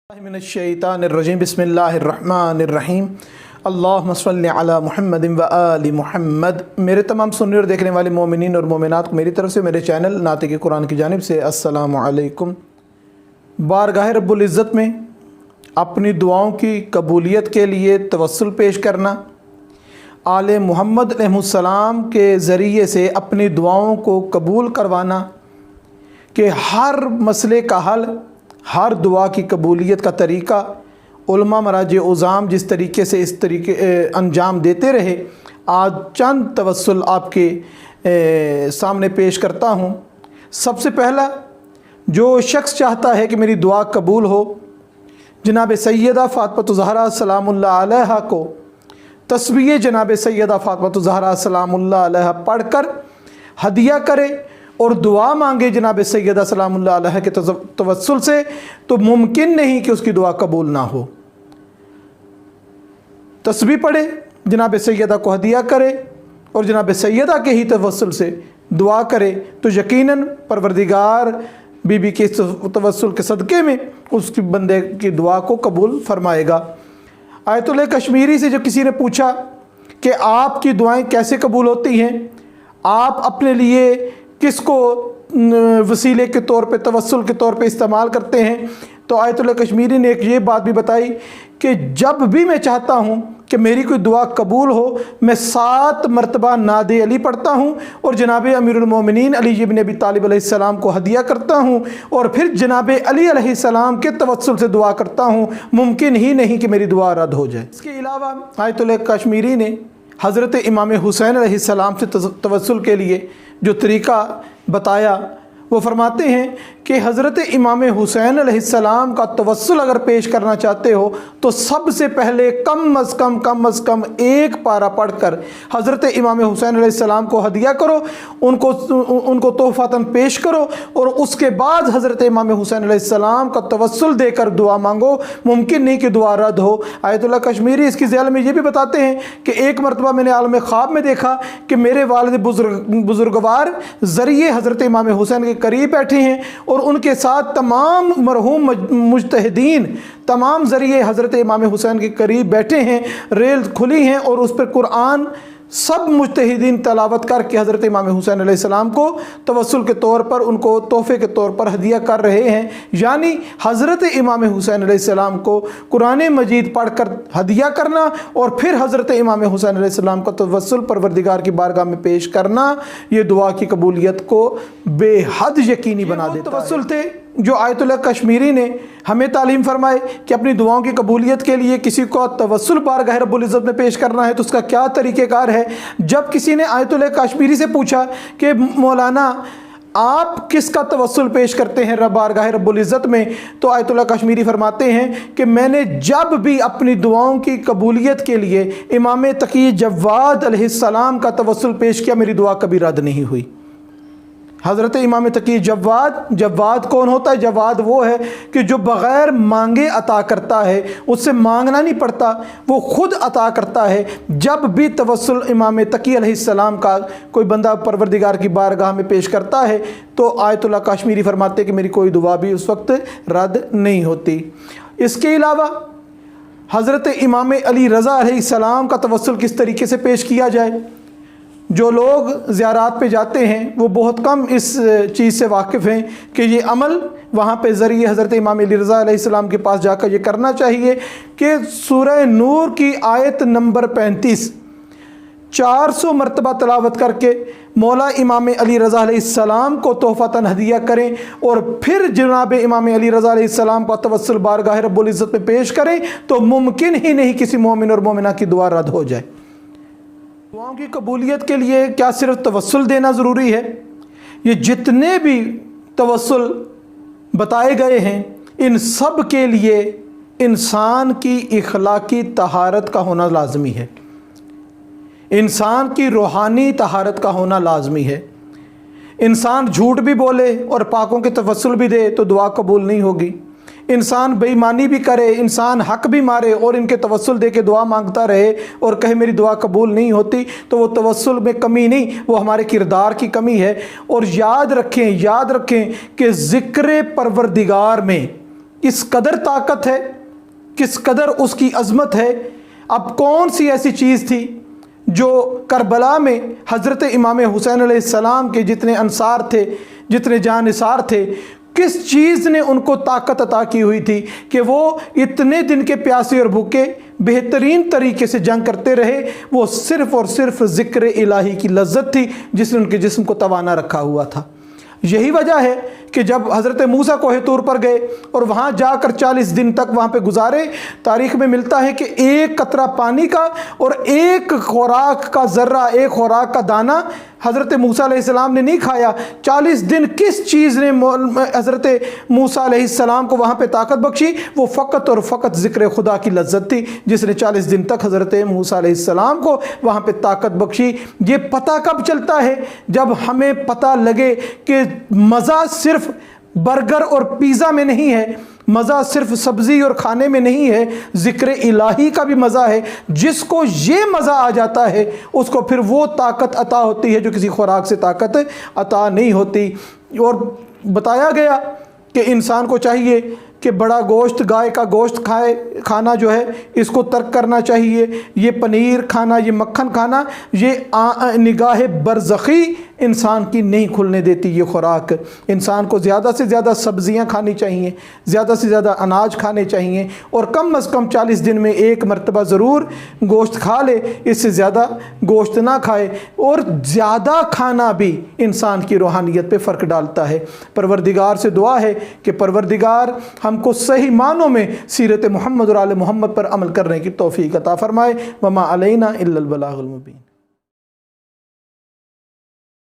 मिनश्शैतानिर्रजीम बिस्मिल्लाहिर्रहमानिर्रहीम अल्लाहुम्मा सल्लि अला मुहम्मदिन व आलि मुहम्मद। मेरे तमाम सुनने और देखने वाले मोमिनीन और मोमिनात को मेरी तरफ से मेरे चैनल नातिक़ कुरान की जानिब से अस्सलामु अलैकुम। बारगाह रब्बुल इज़्ज़त में अपनी दुआओं की कबूलियत के लिए तवस्सुल पेश करना, आले मुहम्मद अलैहिस्सलाम के ज़रिए से अपनी दुआओं को कबूल करवाना कि हर मसले का हल, हर दुआ की कबूलियत का तरीका उलमा मराजे उज़ाम जिस तरीके से इस तरीके अंजाम देते रहे, आज चंद तवस्सुल आपके सामने पेश करता हूँ। सबसे पहला, जो शख्स चाहता है कि मेरी दुआ कबूल हो, जनाब सैयदा फ़ातिमा ज़हरा सलामुल्लाह अलैहा को तस्बीह जनाब सैयदा फ़ातिमा ज़हरा सलामुल्लाह अलैहा पढ़कर हदिया करे और दुआ मांगे जनाब सैयदा सलामुल्लाह अलैहा के तवस्सुल से, तो मुमकिन नहीं कि उसकी दुआ कबूल ना हो। तस्बीह पढ़े, जनाब सैयदा को हदिया करे और जनाब सैयदा के ही तवस्सुल से दुआ करे, तो यकीनन परवरदिगार बीबी के तवस्सुल के सदक़े में उसकी बंदे की दुआ को कबूल फरमाएगा। आयतुल कश्मीरी से जब किसी ने पूछा कि आपकी दुआएं कैसे कबूल होती हैं, आप अपने लिए किसको वसीले के तौर पे, तवस्सुल के तौर पे इस्तेमाल करते हैं, तो आयतुल कश्मीरी ने एक ये बात भी बताई कि जब भी मैं चाहता हूँ कि मेरी कोई दुआ कबूल हो, मैं 7 मरतबा नादे अली पढ़ता हूँ और जनाब अमीरुल मोमिनीन अली इब्न अबी तालिब अलैहिस्सलाम को हदिया करता हूँ और फिर जनाब अली अलैहिस्सलाम के तवस्सुल से दुआ करता हूँ। मुमकिन ही नहीं कि मेरी दुआ रद्द हो जाए। इसके अलावा आयतुल कश्मीरी ने हज़रत इमाम हुसैन अलैहिस्सलाम से तवस्सुल के लिए जो तरीक़ा बताया, वो फरमाते हैं कि हज़रत इमाम हुसैन अलैहिस्सलाम का तवस्सुल अगर पेश करना चाहते हो तो सबसे पहले कम अज़ कम एक पारा पढ़कर हज़रत इमाम हुसैन अलैहिस्सलाम को हदिया करो, उनको तोहफ़तन पेश करो और उसके बाद हज़रत इमाम हुसैन अलैहिस्सलाम का तवस्सुल देकर दुआ मांगो। मुमकिन नहीं कि दुआ रद्द हो। आयतुल्लाह कश्मीरी इसकी ज़ैल में ये भी बताते हैं कि एक मरतबा मैंने आलम ख्वाब में देखा कि मेरे वालिद बुज़ुर्गवार ज़रिए हज़रत इमाम हुसैन के करीब बैठे हैं और उनके साथ तमाम मरहूम मुज्तहिदीन तमाम ज़रिए हज़रत इमाम हुसैन के करीब बैठे हैं, रेल खुली हैं और उस पर कुरान सब मुज्तहिदीन तलावत करके हज़रत इमाम हुसैन अलैहिस्सलाम को तवस्सुल के तौर पर, उनको तोहफ़े के तौर पर हदिया कर रहे हैं। यानी हज़रत इमाम हुसैन अलैहिस्सलाम को कुरान मजीद पढ़कर हदिया करना और फिर हज़रत इमाम हुसैन अलैहिस्सलाम का तवस्सुल परवरदिगार की बारगाह में पेश करना, ये दुआ की कबूलियत को बेहद यकीनी बना देता है। तवस्सुल थे जो आयतुल कश्मीरी ने हमें तालीम फरमाए कि अपनी दुआओं की कबूलियत के लिए किसी को तवस्सुल बारगाह रब्बुल इज़्ज़त में पेश करना है तो उसका क्या तरीक़ेकार है। जब किसी ने आयतुल कश्मीरी से पूछा कि मौलाना आप किसका तवस्सुल पेश करते हैं बारगाह रब्बुल इज़्ज़त में, तो आयतुल्लाह कश्मीरी फरमाते हैं कि मैंने जब भी अपनी दुआओं की कबूलियत के लिए इमाम तकी जव्वाद अलैहिस्सलाम का तवस्सुल पेश किया, मेरी दुआ कभी रद्द नहीं हुई। हज़रत इमाम तकी जव्वाद कौन होता है? जव्वाद वो है कि जो बग़ैर मांगे अता करता है, उससे मांगना नहीं पड़ता, वो खुद अता करता है। जब भी तवस्सुल इमाम तकी अलैहिस्सलाम का कोई बंदा परवरदिगार की बारगाह में पेश करता है तो आयतुल्लाह कश्मीरी फरमाते कि मेरी कोई दुआ भी उस वक्त रद्द नहीं होती। इसके अलावा हज़रत इमाम अली रज़ा अलैहिस्सलाम का तवस्सुल किस तरीके से पेश किया जाए, जो लोग ज़ियारात पे जाते हैं वो बहुत कम इस चीज़ से वाकिफ़ हैं कि ये अमल वहाँ पे ज़रिए हज़रत इमाम अली रज़ा अलैहिस्सलाम के पास जाकर ये करना चाहिए कि सूरह नूर की आयत नंबर 35 400 मरतबा तलावत करके मौला इमाम अली रज़ा अलैहिस्सलाम को तोहफ़तन हदिया करें और फिर जनाब इमाम अली रज़ा अलैहिस्सलाम का तवस्सुल बारगाह रब्बुल इज़्ज़त में पेश करें, तो मुमकिन ही नहीं किसी मोमिन और मोमिना की दुआ रद्द हो जाए। दुआओं की कबूलियत के लिए क्या सिर्फ तवस्सुल देना ज़रूरी है? ये जितने भी तवस्सुल बताए गए हैं, इन सब के लिए इंसान की इखलाकी तहारत का होना लाजमी है, इंसान की रूहानी तहारत का होना लाजमी है। इंसान झूठ भी बोले और पाकों के तवस्सुल भी दे तो दुआ कबूल नहीं होगी। इंसान बेईमानी भी करे, इंसान हक भी मारे और इनके तवस्सुल दे के दुआ मांगता रहे और कहे मेरी दुआ कबूल नहीं होती, तो वो तवस्सुल में कमी नहीं, वो हमारे किरदार की कमी है। और याद रखें कि ज़िक्र परवरदिगार में کس قدر طاقت ہے، کس قدر اس کی عظمت ہے۔ اب کون سی ایسی چیز تھی جو کربلا میں حضرت امام حسین علیہ السلام کے جتنے انصار تھے، جتنے جانثار تھے، کس چیز نے ان کو طاقت عطا کی ہوئی تھی کہ وہ اتنے دن کے پیاسے اور بھوکے بہترین طریقے سے جنگ کرتے رہے؟ وہ صرف اور صرف ذکر الہی کی لذت تھی جس نے ان کے جسم کو توانا رکھا ہوا تھا۔ یہی وجہ ہے کہ جب حضرت موسیٰ کوہ طور پر گئے اور وہاں جا کر 40 دن تک وہاں پہ گزارے، تاریخ میں ملتا ہے کہ ایک قطرہ پانی کا اور ایک خوراک کا ذرہ، ایک خوراک کا دانہ حضرت موسیٰ علیہ السلام نے نہیں کھایا۔ 40 دن کس چیز نے حضرت موسیٰ علیہ السلام کو وہاں پہ طاقت بخشی؟ وہ فقط اور فقط ذکر خدا کی لذت تھی جس نے 40 دن تک حضرت موسیٰ علیہ السلام کو وہاں پہ طاقت بخشی۔ یہ پتہ کب چلتا ہے؟ جب ہمیں پتہ لگے کہ مزہ صرف برگر اور پیزا میں نہیں ہے، مزہ صرف سبزی اور کھانے میں نہیں ہے، ذکر الہی کا بھی مزہ ہے۔ جس کو یہ مزہ آ جاتا ہے اس کو پھر وہ طاقت عطا ہوتی ہے جو کسی خوراک سے طاقت عطا نہیں ہوتی۔ اور بتایا گیا کہ انسان کو چاہیے کہ بڑا گوشت، گائے کا گوشت کھانا جو ہے اس کو ترک کرنا چاہیے۔ یہ پنیر کھانا، یہ مکھن کھانا، یہ نگاہ برزخی انسان کی نہیں کھلنے دیتی یہ خوراک۔ انسان کو زیادہ سے زیادہ سبزیاں کھانی چاہیے، زیادہ سے زیادہ اناج کھانے چاہیے، اور کم از کم 40 دن میں ایک مرتبہ ضرور گوشت کھا لے، اس سے زیادہ گوشت نہ کھائے۔ اور زیادہ کھانا بھی انسان کی روحانیت پہ فرق ڈالتا ہے۔ پروردگار سے دعا ہے کہ پروردگار ہم کو صحیح معنوں میں سیرت محمد اور آل محمد پر عمل کرنے کی توفیق عطا فرمائے۔ وما علینا الا البلاغ المبین۔